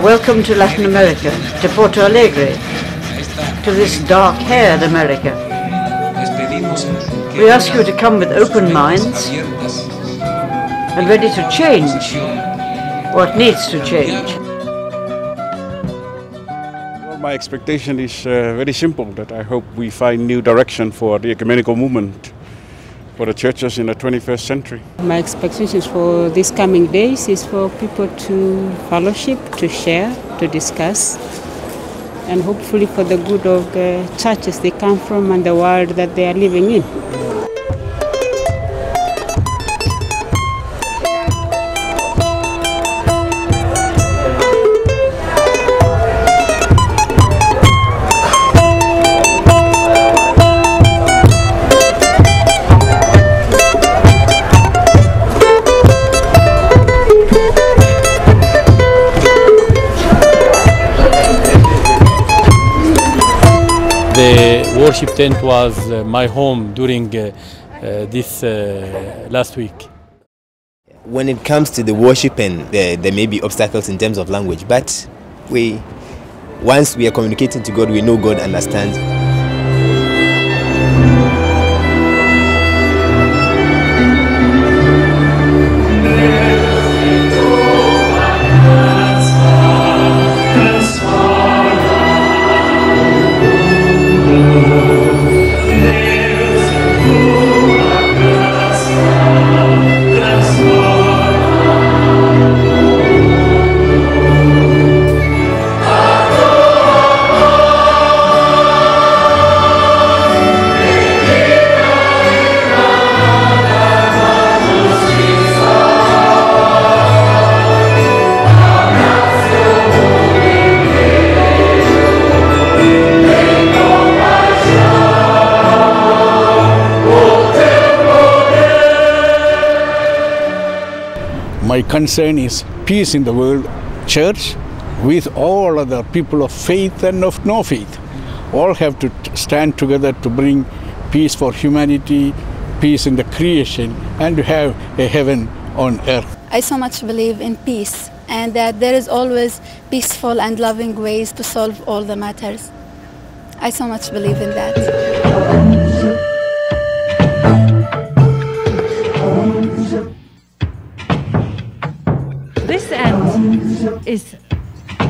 Welcome to Latin America, to Porto Alegre, to this dark-haired America. We ask you to come with open minds and ready to change what needs to change. Well, my expectation is very simple, that I hope we find new direction for the ecumenical movement, for the churches in the 21st century. My expectations for these coming days is for people to fellowship, to share, to discuss, and hopefully for the good of the churches they come from and the world that they are living in. The worship tent was my home during this last week. When it comes to the worship, and there may be obstacles in terms of language, but once we are communicating to God, we know God understands. My concern is peace in the world. Church, with all other people of faith and of no faith, all have to stand together to bring peace for humanity, peace in the creation, and to have a heaven on earth. I so much believe in peace, and that there is always peaceful and loving ways to solve all the matters. I so much believe in that. This end is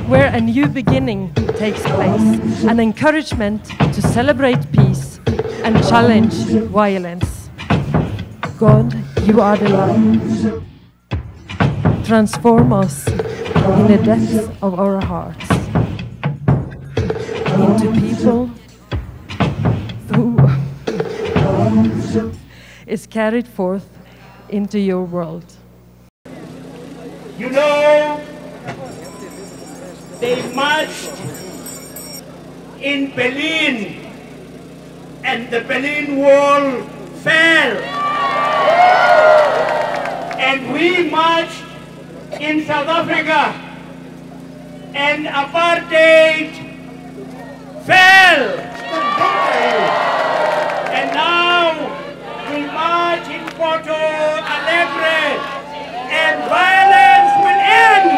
where a new beginning takes place, an encouragement to celebrate peace and challenge violence. God, you are the light. Transform us in the depths of our hearts into people who is carried forth into your world. You know, they marched in Berlin and the Berlin Wall fell. And we marched in South Africa and apartheid fell. And now we march in Porto Alegre and violence will end.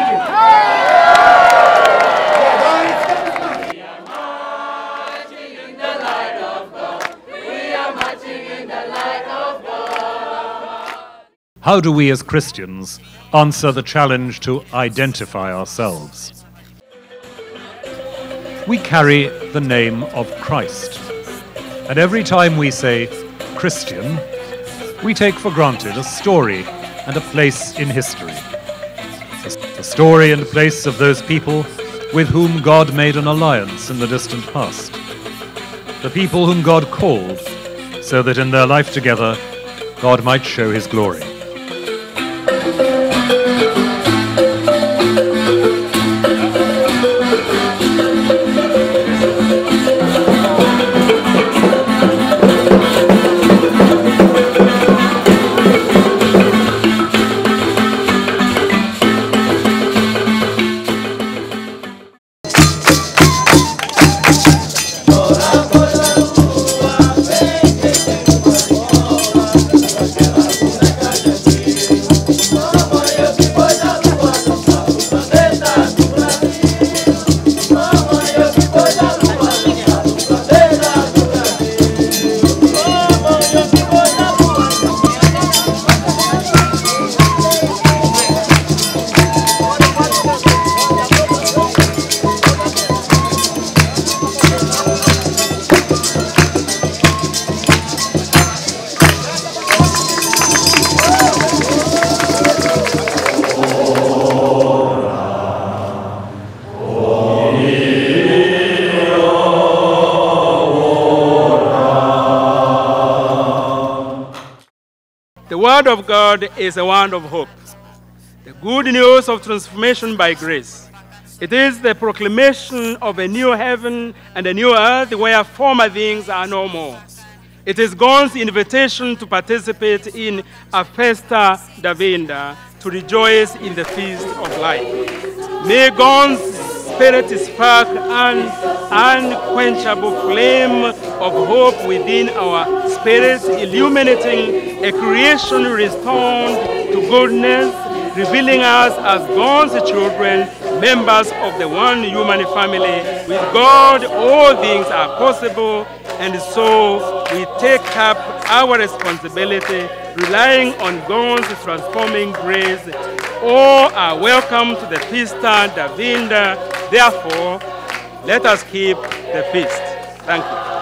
We are marching in the light of God. We are marching in the light of God. How do we as Christians answer the challenge to identify ourselves? We carry the name of Christ. And every time we say Christian, we take for granted a story and a place in history. The story and place of those people with whom God made an alliance in the distant past. The people whom God called so that in their life together, God might show his glory. word of God is a word of hope. The good news of transformation by grace. It is the proclamation of a new heaven and a new earth where former things are no more. It is God's invitation to participate in a festa divina, to rejoice in the feast of life. May God's Spirit spark an unquenchable flame of hope within our spirits, illuminating a creation restored to goodness, revealing us as God's children, members of the one human family. With God, all things are possible, and so we take up our responsibility, relying on God's transforming grace. All are welcome to the Festa Divina. Therefore, let us keep the feast. Thank you.